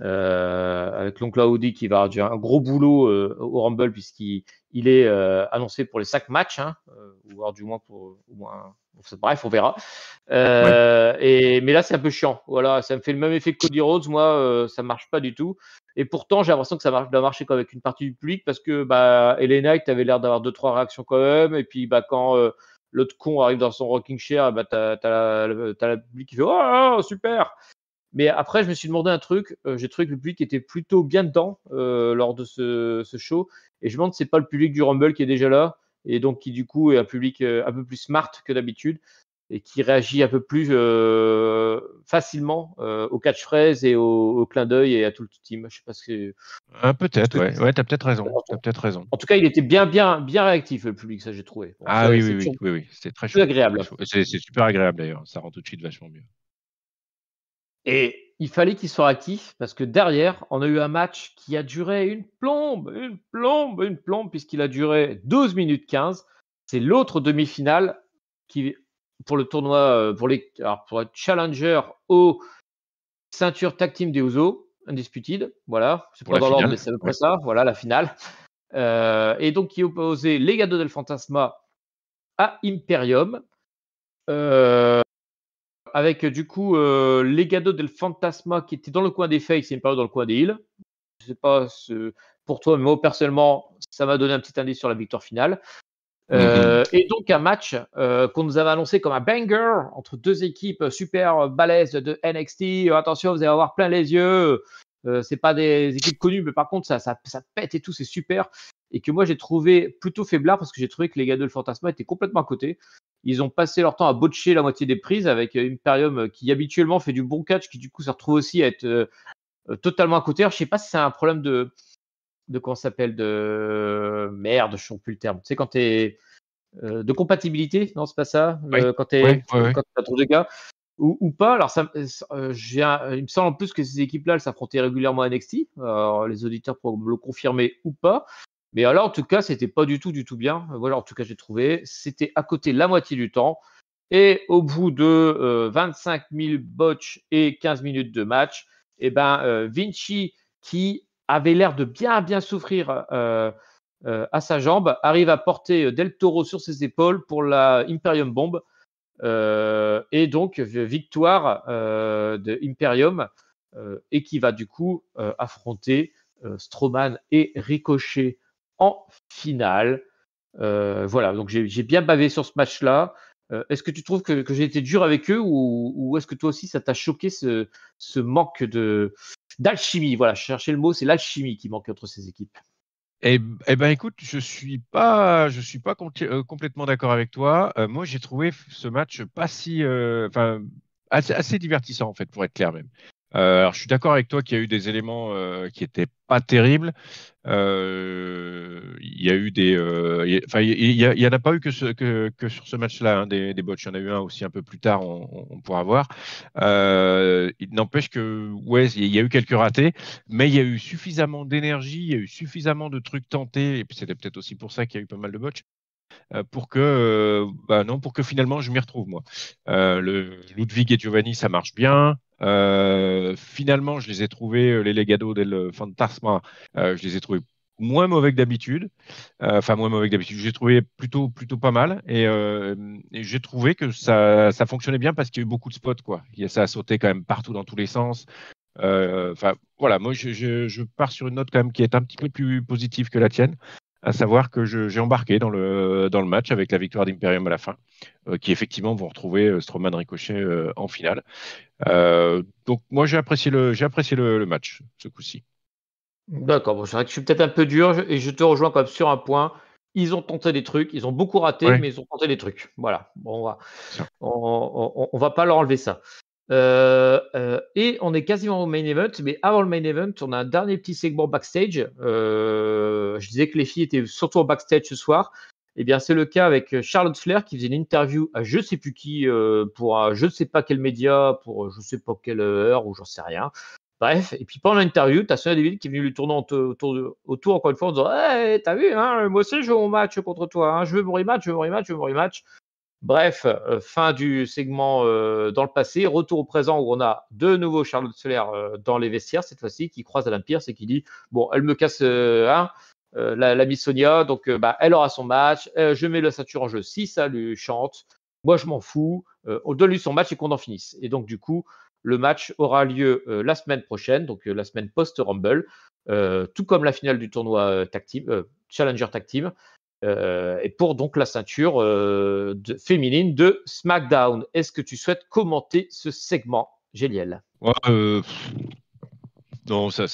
avec l'oncle Audi qui va avoir déjà un gros boulot au Rumble puisqu'il est annoncé pour les 5 matchs, hein, ou alors du moins bref, on verra. Ouais. Mais là, c'est un peu chiant. Voilà, ça me fait le même effet que Cody Rhodes. Moi, ça marche pas du tout. Et pourtant, j'ai l'impression que ça doit marcher qu'avec une partie du public parce que LA Knight avait l'air d'avoir 2-3 réactions quand même. Et puis, quand l'autre con arrive dans son rocking chair, t'as la public qui fait oh, super. Mais après, je me suis demandé un truc. J'ai trouvé que le public était plutôt bien dedans lors de ce show. Et je me demande si c'est pas le public du Rumble qui est déjà là. Et donc, qui du coup est un public un peu plus smart que d'habitude et qui réagit un peu plus facilement au catchphrase et au clin d'œil et à tout le team. Je sais pas ce Peut-être, que tu ouais. Ouais, t'as peut-être raison. T'as peut-être raison. En tout cas, il était bien réactif, le public, ça j'ai trouvé. Bon, Ah oui, c'est oui, toujours oui, oui, oui. C'est très plus chaud. Très agréable. chaud. C'est super agréable d'ailleurs. Ça rend tout de suite vachement mieux. Et il fallait qu'il soit actif parce que derrière, on a eu un match qui a duré une plombe, puisqu'il a duré 12 minutes 15. C'est l'autre demi-finale qui, pour le tournoi, pour être challenger au ceinture tag team des Usos, Undisputed. Voilà, c'est Pour pas la dans l'ordre, mais finale. c'est à peu près Ouais. ça. Voilà, la finale. et donc qui opposait Legado del Fantasma à Imperium. Avec du coup Legado del Fantasma qui était dans le coin des Fakes et Imperium dans le coin des Heals. Je sais pas pour toi, mais moi personnellement, ça m'a donné un petit indice sur la victoire finale. Et donc un match qu'on nous avait annoncé comme un banger entre deux équipes super balèzes de NXT. Attention, vous allez avoir plein les yeux. C'est pas des équipes connues, mais par contre ça pète et tout, c'est super. Et que moi j'ai trouvé plutôt faiblard parce que j'ai trouvé que les gars de le Fantasma étaient complètement à côté. Ils ont passé leur temps à botcher la moitié des prises avec Imperium qui habituellement fait du bon catch, qui du coup se retrouve aussi à être totalement à côté. Alors, je sais pas si c'est un problème de comment ça s'appelle, de merde, je ne sais plus le terme. Tu sais, quand tu es de compatibilité, non, c'est pas ça, quand tu as trop de gars ou pas. Alors, il me semble en plus que ces équipes-là, elles s'affrontaient régulièrement à NXT. Alors, les auditeurs pourront me le confirmer ou pas. Mais alors, en tout cas, c'était pas du tout bien. Voilà, en tout cas, j'ai trouvé. C'était à côté la moitié du temps. Et au bout de 25 000 botches et 15 minutes de match, eh ben, Vinci, qui avait l'air de bien souffrir à sa jambe, arrive à porter Del Toro sur ses épaules pour la Imperium Bomb. Et donc, victoire de Imperium et qui va du coup affronter Strowman et Ricochet en finale. Voilà, donc j'ai bien bavé sur ce match-là. Est-ce que tu trouves que j'ai été dur avec eux ou est-ce que toi aussi ça t'a choqué ce manque d'alchimie? Voilà, je cherchais le mot, c'est l'alchimie qui manque entre ces équipes. Eh ben, écoute, je suis pas complètement d'accord avec toi. Moi, j'ai trouvé ce match pas si, enfin, assez divertissant en fait, pour être clair même. Alors, je suis d'accord avec toi qu'il y a eu des éléments qui étaient pas terribles. Il y a eu enfin, il y en a pas eu que sur ce match-là, hein, des botches. Il y en a eu un aussi un peu plus tard, on pourra voir. Il n'empêche que, ouais, il y a eu quelques ratés, mais il y a eu suffisamment d'énergie, il y a eu suffisamment de trucs tentés, et puis c'était peut-être aussi pour ça qu'il y a eu pas mal de botches, pour que finalement je m'y retrouve moi. Le Ludwig et Giovanni, ça marche bien. Finalement, je les ai trouvés, les Legado del Fantasma, je les ai trouvés moins mauvais que d'habitude. Enfin, moins mauvais que d'habitude. J'ai trouvé plutôt pas mal. Et j'ai trouvé que ça fonctionnait bien parce qu'il y a eu beaucoup de spots, quoi. Ça a sauté quand même partout dans tous les sens. Enfin, voilà, moi, je pars sur une note quand même qui est un petit peu plus positive que la tienne, à savoir que j'ai embarqué dans le match avec la victoire d'Imperium à la fin, qui effectivement vont retrouver Strowman Ricochet en finale. Donc, moi, j'ai apprécié le match ce coup-ci. D'accord, bon, c'est vrai que je suis peut-être un peu dur et je te rejoins quand même sur un point. Ils ont tenté des trucs, ils ont beaucoup raté, Ouais, mais ils ont tenté des trucs. Voilà, bon, c'est ça. on va pas leur enlever ça. Et on est quasiment au main event, mais avant le main event, on a un dernier petit segment backstage. Je disais que les filles étaient surtout en backstage ce soir. Eh bien, c'est le cas avec Charlotte Flair qui faisait une interview à je sais plus qui, pour je ne sais pas quel média, pour je sais pas quelle heure, ou j'en sais rien. Bref, et puis pendant l'interview, tu as Sonya Deville qui est venu lui tourner autour encore une fois en disant hey, t'as vu, hein, moi aussi je veux mon match contre toi, hein, je veux mon rematch, je veux mon rematch, je veux mon rematch. Bref, fin du segment dans le passé, retour au présent où on a de nouveau Charlotte Flair dans les vestiaires, cette fois-ci, qui croise Adam Pearce et qui dit bon, elle me casse la Miss Sonia, donc elle aura son match, je mets la ceinture en jeu si ça lui chante, moi je m'en fous, on donne lui son match et qu'on en finisse. Et donc du coup, le match aura lieu la semaine prochaine, donc la semaine post-Rumble, tout comme la finale du tournoi Tag Team, Challenger Tag Team. Et pour donc la ceinture féminine de SmackDown. Est-ce que tu souhaites commenter ce segment, Géliel? Ouais, non, ça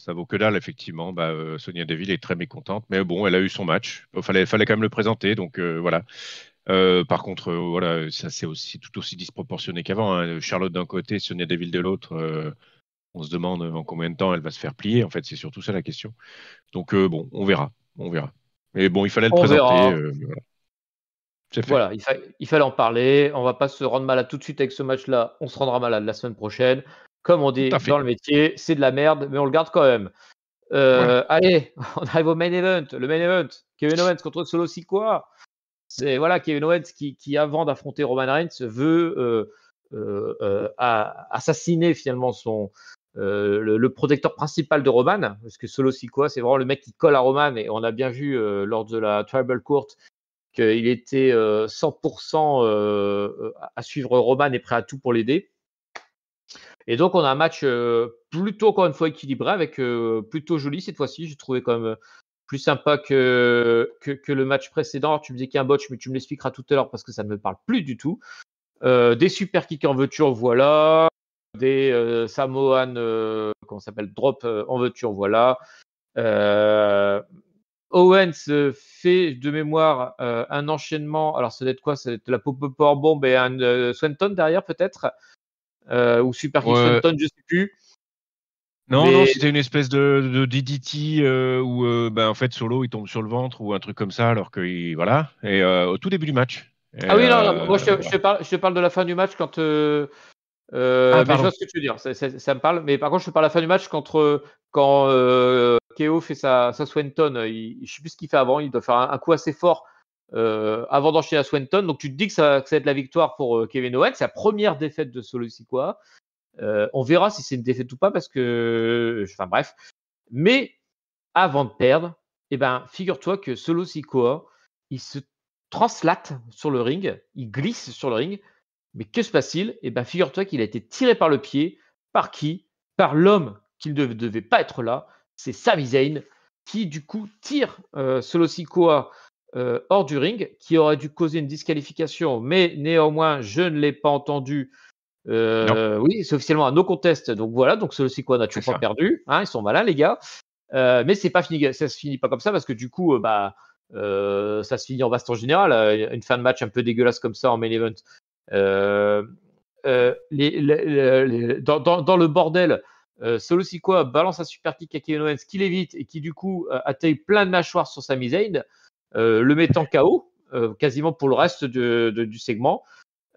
vaut que dalle, effectivement. Sonia Deville est très mécontente, mais bon, elle a eu son match. Fallait quand même le présenter, donc voilà. Par contre, voilà, ça c'est aussi tout aussi disproportionné qu'avant, hein. Charlotte d'un côté, Sonia Deville de l'autre. On se demande en combien de temps elle va se faire plier. En fait, c'est surtout ça la question. Donc bon, on verra. Mais bon, il fallait le On présenter. verra. Voilà, c'est fait. Voilà, il fallait en parler. On va pas se rendre malade tout de suite avec ce match-là. On se rendra malade la semaine prochaine. Comme on Tout dit à dans fait. le métier, c'est de la merde, mais on le garde quand même. Voilà. Allez, on arrive au main event. Le main event, Kevin Owens contre Solo Sikoa. C'est voilà Kevin Owens qui avant d'affronter Roman Reigns veut assassiner finalement le protecteur principal de Roman, parce que Solo Sikoa, c'est vraiment le mec qui colle à Roman, et on a bien vu lors de la Tribal Court qu'il était 100% à suivre Roman et prêt à tout pour l'aider. Et donc, on a un match plutôt, encore une fois, équilibré, avec plutôt joli cette fois-ci. J'ai trouvé quand même plus sympa que le match précédent. Alors, tu me disais qu'il y a un botch, mais tu me l'expliqueras tout à l'heure parce que ça ne me parle plus du tout. Des super kicks en veux-tu, en voilà. Des Samoan, comment ça s'appelle, drop en veux-tu, en voilà. Owens fait de mémoire un enchaînement. Alors, ça doit être quoi? Ça doit être la pop-up powerbomb et un Swanton derrière, peut-être, ou super kick Swanton, je sais plus. Non, Mais... c'était une espèce de DDT où en fait Solo il tombe sur le ventre ou un truc comme ça alors que voilà et au tout début du match. Et, Ah oui, non, moi je te parle de la fin du match quand. Mais je vois ce que tu veux dire, ça me parle. Mais par contre, je te parle de la fin du match quand KO fait sa Swanton. Je ne sais plus ce qu'il fait avant. Il doit faire un coup assez fort avant d'enchaîner à Swanton. Donc tu te dis que ça va être la victoire pour Kevin Owens. C'est la première défaite de Solo Sikoa. On verra si c'est une défaite ou pas parce que. Enfin bref. Mais avant de perdre, figure-toi que Solo Sikoa, il se translate sur le ring, il glisse sur le ring. Mais que se passe-t-il? Figure-toi qu'il a été tiré par le pied. Par qui? Par l'homme qui ne devait pas être là. C'est Sami Zayn qui, du coup, tire Solo Sikoa hors du ring, qui aurait dû causer une disqualification, mais néanmoins, je ne l'ai pas entendu. Oui, c'est officiellement un no contest. Donc voilà, donc Solo Sikoa n'a toujours pas perdu. Hein, ils sont malins, les gars. Mais c'est pas fini, ça se finit pas comme ça parce que du coup, ça se finit en baston général. Une fin de match un peu dégueulasse comme ça en main event. Dans le bordel, Solo Sikoa balance un super kick à Kevin Owens qui l'évite et qui du coup atteigne plein de mâchoires sur Sami Zayn, le mettant KO quasiment pour le reste du segment.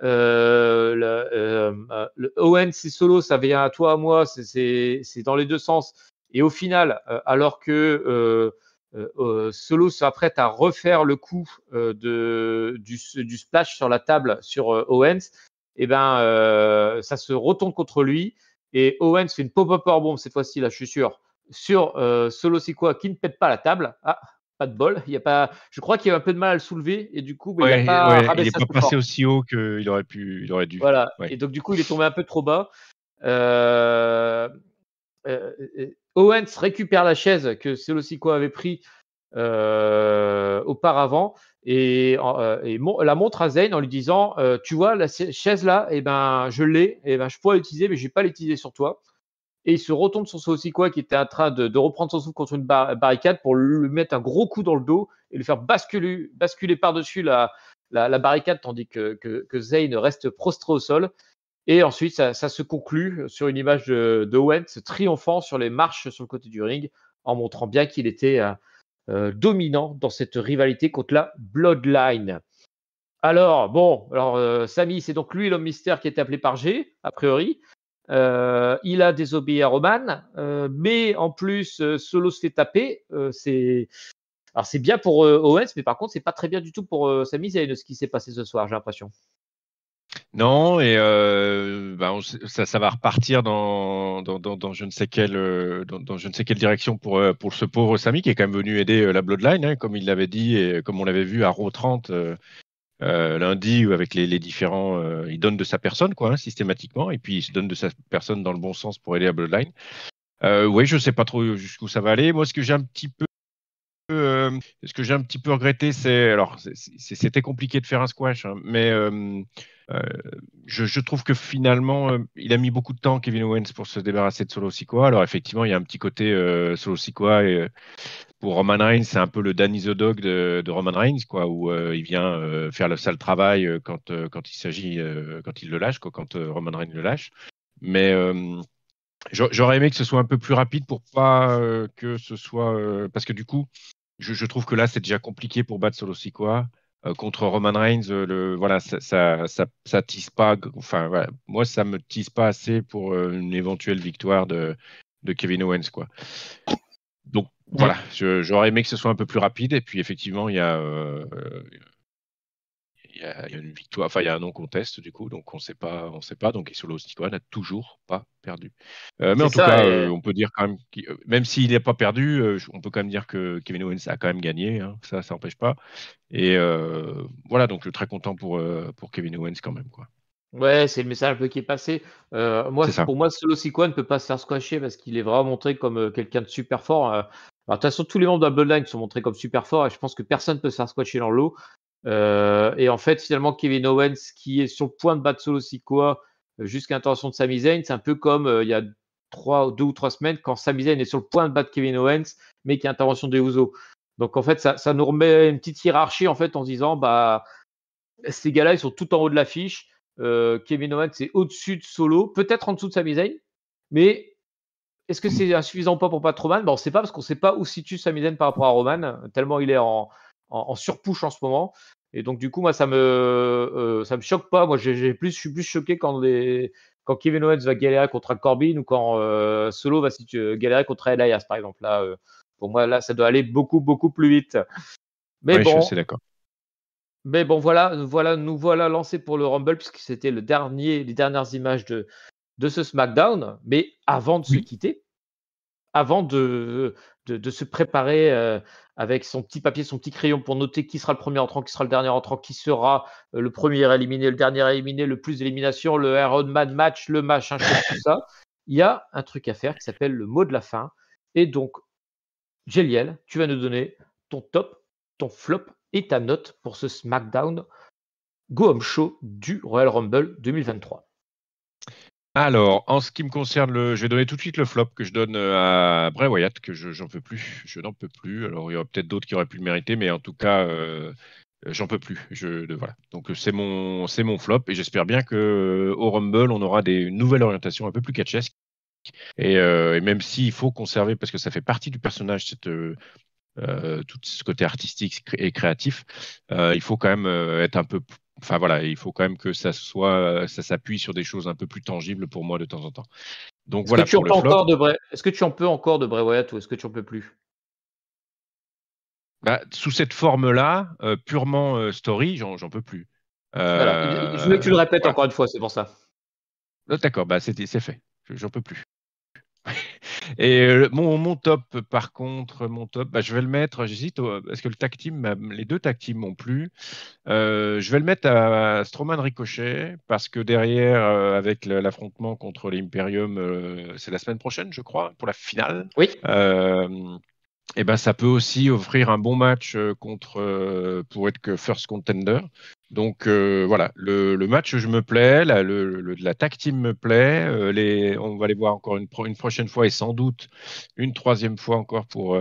Le Owens et Solo, ça vient à toi, à moi, c'est dans les deux sens. Et au final, alors que Solo s'apprête à refaire le coup du splash sur la table sur Owens, ça se retourne contre lui et Owens fait une pop-up powerbomb cette fois-ci, là, je suis sûr, sur Solo Sikoa qui ne pète pas la table. Ah, pas de bol. Il y a pas... Je crois qu'il y a un peu de mal à le soulever et du coup, il n'a pas il rabaissé n'est pas assez passé fort. aussi haut qu'il aurait dû. Voilà. Ouais. Et donc, du coup, il est tombé un peu trop bas. Owens récupère la chaise que Solo Sikoa avait pris auparavant et la montre à Zayn en lui disant tu vois, la chaise là, je l'ai, je pourrais l'utiliser, mais je ne vais pas l'utiliser sur toi. Et il se retourne sur Solo Sikoa qui était en train de reprendre son souffle contre une barricade pour lui mettre un gros coup dans le dos et lui faire basculer par-dessus la barricade tandis que Zayn reste prostré au sol. Et ensuite, ça se conclut sur une image de Owens triomphant sur les marches sur le côté du ring en montrant bien qu'il était dominant dans cette rivalité contre la Bloodline. Alors, Sami, c'est donc lui l'homme mystère qui est appelé par G, a priori. Il a désobéi à Roman, mais en plus, Solo se fait taper. Alors, c'est bien pour Owens, mais par contre, c'est pas très bien du tout pour Sami Zayn ce qui s'est passé ce soir, j'ai l'impression. Non, et ça va repartir dans je ne sais quelle dans je ne sais quelle direction pour ce pauvre Sami qui est quand même venu aider la Bloodline, hein, comme il l'avait dit et comme on l'avait vu à Raw 30 lundi avec les différents. Il donne de sa personne, quoi, hein, systématiquement, et puis il se donne de sa personne dans le bon sens pour aider la Bloodline. Oui, je sais pas trop jusqu'où ça va aller. Moi, ce que j'ai un petit peu regretté, c'était compliqué de faire un squash, hein, mais je trouve que finalement, il a mis beaucoup de temps, Kevin Owens, pour se débarrasser de Solo Sikoa. Alors effectivement, il y a un petit côté Solo Sikoa pour Roman Reigns, c'est un peu le Danny the Dog de Roman Reigns, quoi, où il vient faire le sale travail quand il le lâche, quoi, quand Roman Reigns le lâche. Mais j'aurais aimé que ce soit un peu plus rapide pour pas que ce soit parce que du coup, je trouve que là, c'est déjà compliqué pour battre Solo Sikoa. Contre Roman Reigns, voilà, ça tisse pas. Enfin, voilà, moi, ça me tisse pas assez pour une éventuelle victoire de Kevin Owens, quoi. Donc voilà, j'aurais aimé que ce soit un peu plus rapide. Et puis effectivement, il y a il y a une victoire, enfin il y a un non-contest du coup, donc on sait pas, donc Solo Sikoa n'a toujours pas perdu. Mais C'est en tout ça. cas, on peut dire quand même, même s'il n'est pas perdu, on peut quand même dire que Kevin Owens a quand même gagné, hein, ça n'empêche pas. Et voilà, donc je suis très content pour Kevin Owens quand même, quoi. Ouais, c'est le message un peu qui est passé. C'est ça. Pour moi, Solo Sikoa ne peut pas se faire squasher parce qu'il est vraiment montré comme quelqu'un de super fort. Alors, de toute façon, tous les membres de la Bloodline sont montrés comme super forts et je pense que personne ne peut se faire squasher dans l'eau. Et en fait, finalement, Kevin Owens qui est sur le point de battre Solo Sikoa jusqu'à l'intervention de Sami Zayn, c'est un peu comme il y a 2 ou 3 semaines quand Sami Zayn est sur le point de battre Kevin Owens, mais qu'il y a intervention des Usos. Donc en fait, ça nous remet une petite hiérarchie en fait en se disant bah ces gars-là, ils sont tout en haut de l'affiche. Kevin Owens, c'est au-dessus de Solo, peut-être en dessous de Sami Zayn, mais est-ce que c'est insuffisant ou pas pour battre Roman? On ne sait pas parce qu'on ne sait pas où se situe Sami Zayn par rapport à Roman, tellement il est en surpush en ce moment. Et donc, du coup, moi, ça me choque pas. Moi, je suis plus choqué quand Kevin Owens va galérer contre un Corbin ou quand Solo va galérer contre Elias, par exemple. Là, pour moi, là, ça doit aller beaucoup, beaucoup plus vite. Mais Oui, je suis bon, assez d'accord. nous voilà lancés pour le Rumble, puisque c'était les dernières images de ce SmackDown. Mais avant de se Oui. quitter, avant de se préparer avec son petit papier, son petit crayon pour noter qui sera le premier entrant, qui sera le dernier entrant, qui sera le premier éliminé, le dernier éliminé, le plus d'éliminations, le Iron Man match, le machin chouette, tout ça. Il y a un truc à faire qui s'appelle le mot de la fin. Et donc, Géliel, tu vas nous donner ton top, ton flop et ta note pour ce SmackDown Go Home Show du Royal Rumble 2023. Alors, en ce qui me concerne, je vais donner tout de suite le flop que je donne à Bray Wyatt, que j'en peux plus. Je n'en peux plus. Alors, il y aura peut-être d'autres qui auraient pu le mériter, mais en tout cas, j'en peux plus. Voilà. Donc, c'est mon flop, et j'espère bien que au Rumble, on aura une nouvelle orientation un peu plus catchesque. Et même s'il faut conserver, parce que ça fait partie du personnage, tout ce côté artistique et créatif, il faut quand même être un peu. Enfin voilà, il faut quand même que ça s'appuie sur des choses un peu plus tangibles pour moi de temps en temps. Donc Est-ce que voilà tu en pour le peux flop. encore est-ce que tu en peux encore de Bray Wyatt ou est-ce que tu en peux plus? Bah, sous cette forme-là, purement story, j'en peux plus. Voilà, je voulais que tu le répètes Voilà. encore une fois, c'est pour ça. D'accord, bah c'est fait. J'en peux plus. Et mon top, par contre, bah, je vais le mettre. J'hésite parce que les deux tag teams m'ont plu. Je vais le mettre à Strowman Ricochet parce que derrière, avec l'affrontement contre l'Imperium, c'est la semaine prochaine, je crois, pour la finale. Oui, Et ben, ça peut aussi offrir un bon match pour être que first contender. Donc voilà, le match je me plaît, la tag team me plaît. On va les voir encore une prochaine fois et sans doute une troisième fois encore pour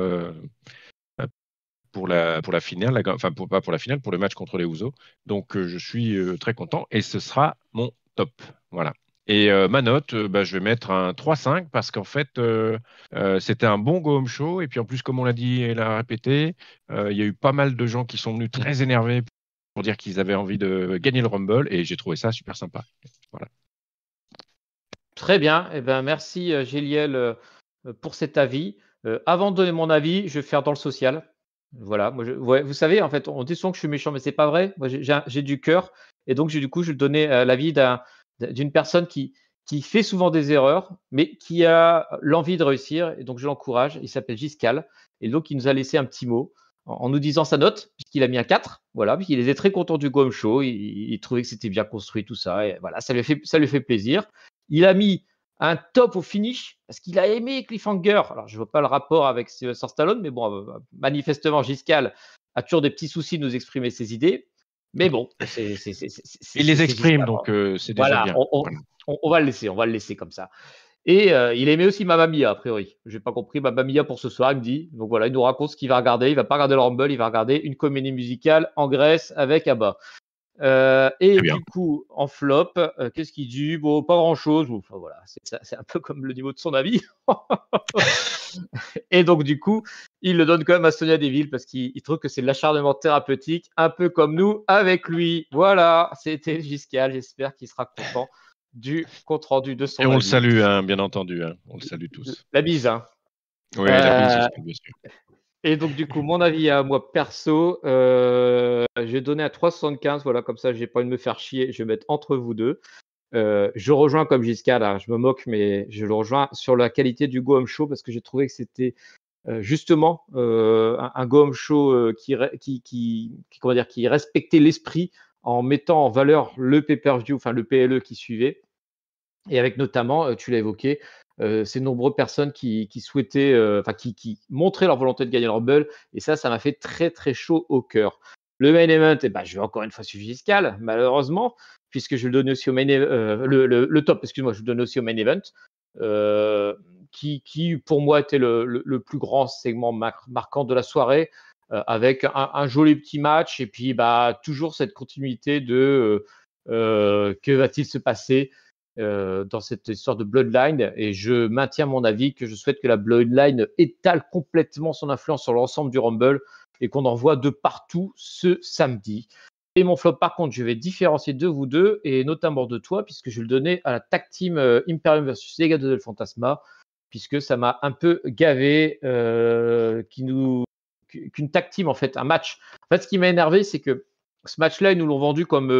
la finale, enfin pas pour la finale, pour le match contre les Usos. Donc je suis très content et ce sera mon top. Voilà. Et ma note, bah, je vais mettre un 3-5 parce qu'en fait, c'était un bon go home show. Et puis en plus, comme on l'a dit et l'a répété, il y a eu pas mal de gens qui sont venus très énervés pour dire qu'ils avaient envie de gagner le Rumble et j'ai trouvé ça super sympa. Voilà. très bien. Eh ben, merci Géliel pour cet avis. Avant de donner mon avis, je vais faire dans le social. Voilà, ouais, vous savez, en fait, on dit souvent que je suis méchant, mais c'est pas vrai. Moi, j'ai du cœur et donc du coup, je vais donner l'avis d'une personne qui fait souvent des erreurs, mais qui a l'envie de réussir et donc je l'encourage. Il s'appelle Giscal et donc il nous a laissé un petit mot en nous disant sa note, puisqu'il a mis un 4. Voilà, puisqu'il était très content du Go Show. Il trouvait que c'était bien construit, tout ça. Et voilà, ça lui fait plaisir. Il a mis un top au finish parce qu'il a aimé Cliffhanger. Alors, je ne vois pas le rapport avec Sylvester Stallone, mais bon, manifestement, Giscal a toujours des petits soucis de nous exprimer ses idées. Mais bon, Il les c'est exprime, Giscal. donc c'est déjà Voilà, bien. Voilà. on va le laisser comme ça. Et il aimait aussi Mamma Mia, a priori. Je n'ai pas compris Mamma Mia pour ce soir, il me dit. Donc voilà, il nous raconte ce qu'il va regarder. Il ne va pas regarder le Rumble, il va regarder une comédie musicale en Grèce avec ABBA. Et Très bien. du coup, en flop, qu'est-ce qu'il dit? Bon, pas grand-chose. Bon, enfin, voilà, c'est un peu comme le niveau de son avis. Et donc, du coup, il le donne quand même à Sonia Deville parce qu'il trouve que c'est de l'acharnement thérapeutique, un peu comme nous avec lui. Voilà, c'était Giscal. J'espère qu'il sera content du compte-rendu de Et son on le avis. salue, hein, bien entendu. Hein. On le salue tous. La bise, hein. Oui, la bise, Euh, bien sûr. Et donc, du coup, mon avis à moi perso, j'ai donné à 3,75. Voilà, comme ça, j'ai pas envie de me faire chier. Je vais mettre entre vous deux. Je rejoins comme Giscard, là, je me moque, mais je le rejoins sur la qualité du Go Home Show parce que j'ai trouvé que c'était justement un Go Home Show comment dire, qui respectait l'esprit en mettant en valeur le pay-per-view, enfin le PLE qui suivait. Et avec notamment, tu l'as évoqué, ces nombreuses personnes qui souhaitaient, enfin qui montraient leur volonté de gagner le Rumble et ça m'a fait très, très chaud au cœur. Le main event et je vais encore une fois suivre Giscard, malheureusement, puisque je vais le donner aussi au main le top, excuse-moi, je le donne aussi au main event, qui pour moi était le plus grand segment marquant de la soirée, avec un joli petit match et puis, toujours cette continuité de, que va-t-il se passer? Dans cette histoire de Bloodline et je maintiens mon avis que je souhaite que la Bloodline étale complètement son influence sur l'ensemble du Rumble et qu'on en voit de partout ce samedi. Et mon flop, par contre, je vais différencier de vous deux et notamment de toi puisque je vais le donner à la tag team Imperium vs Legado del Fantasma puisque ça m'a un peu gavé qu'une tag team, en fait, un match. En fait, ce qui m'a énervé, c'est que ce match-là, ils nous l'ont vendu comme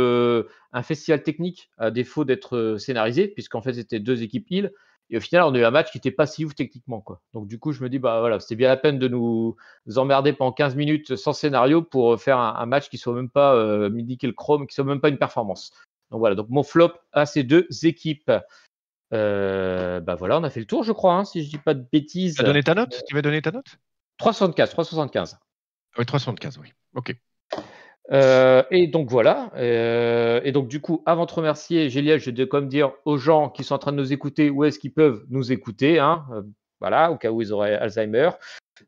un festival technique, à défaut d'être scénarisé, puisqu'en fait, c'était deux équipes heal. Et au final, on a eu un match qui n'était pas si ouf techniquement, quoi. Donc, du coup, je me dis, voilà, c'était bien la peine de nous emmerder pendant 15 minutes sans scénario pour faire un match qui soit même pas midi le chrome, qui soit même pas une performance. Donc, voilà. Donc, mon flop à ces deux équipes. Voilà, on a fait le tour, je crois, hein, si je dis pas de bêtises. Tu vas donner ta note? 3,75. Oui, 3,75, oui. Ok. Et donc voilà. Et donc du coup, avant de remercier Géliel, je dois quand même dire aux gens qui sont en train de nous écouter où est-ce qu'ils peuvent nous écouter, hein, voilà, au cas où ils auraient Alzheimer.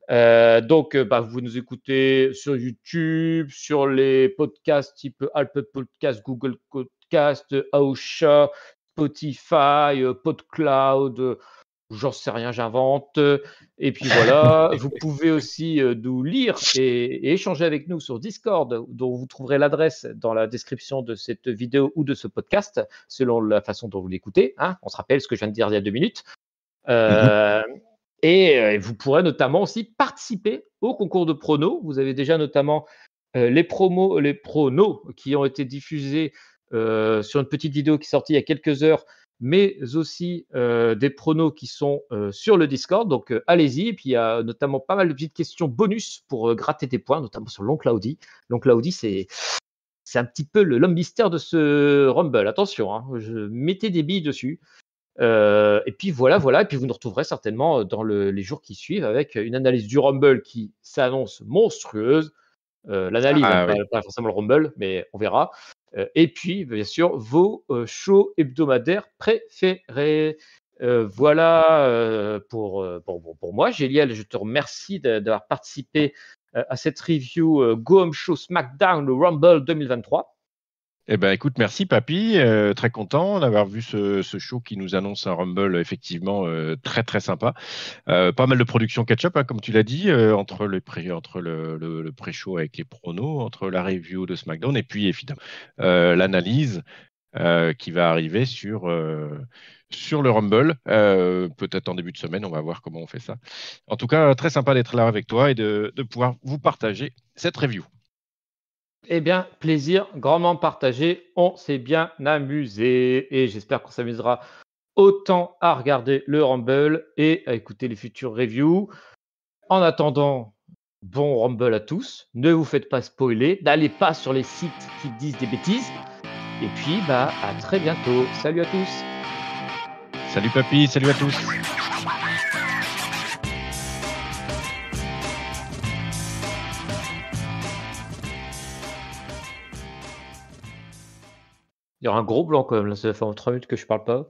Donc, vous nous écoutez sur YouTube, sur les podcasts type Apple Podcast, Google Podcast, Aosha, Spotify, PodCloud. J'en sais rien, j'invente. Et puis voilà, vous pouvez aussi nous lire et échanger avec nous sur Discord, dont vous trouverez l'adresse dans la description de cette vidéo ou de ce podcast, selon la façon dont vous l'écoutez. Hein. On se rappelle ce que je viens de dire il y a 2 minutes. Et vous pourrez notamment aussi participer au concours de pronos. Vous avez déjà notamment les pronos qui ont été diffusés sur une petite vidéo qui est sortie il y a quelques heures, mais aussi des pronos qui sont sur le Discord. Donc, allez-y. Et puis, il y a notamment pas mal de petites questions bonus pour gratter des points, notamment sur l'oncle Audi. L'oncle Audi, c'est un petit peu l'homme mystère de ce Rumble. Attention, hein, mettez des billes dessus. Et puis voilà. Et puis, vous nous retrouverez certainement dans les jours qui suivent avec une analyse du Rumble qui s'annonce monstrueuse. L'analyse, pas forcément le Rumble, mais on verra. Et puis, bien sûr, vos shows hebdomadaires préférés. Voilà pour moi. Géliel, je te remercie d'avoir participé à cette review Go Home Show SmackDown, le Rumble 2023. Eh ben, écoute, merci Papy, très content d'avoir vu ce show qui nous annonce un Rumble effectivement très très sympa. Pas mal de production catch-up, hein, comme tu l'as dit, entre le pré-show avec les pronos, entre la review de SmackDown et puis évidemment l'analyse qui va arriver sur le Rumble, peut-être en début de semaine, on va voir comment on fait ça. En tout cas, très sympa d'être là avec toi et de pouvoir vous partager cette review. Eh bien, plaisir grandement partagé. On s'est bien amusé et j'espère qu'on s'amusera autant à regarder le Rumble et à écouter les futures reviews. En attendant, bon Rumble à tous. Ne vous faites pas spoiler. N'allez pas sur les sites qui disent des bêtises. Et puis, à très bientôt. Salut à tous. Salut Papy, salut à tous. Il y aura un gros blanc quand même, là, ça fait 3 minutes que je parle pas.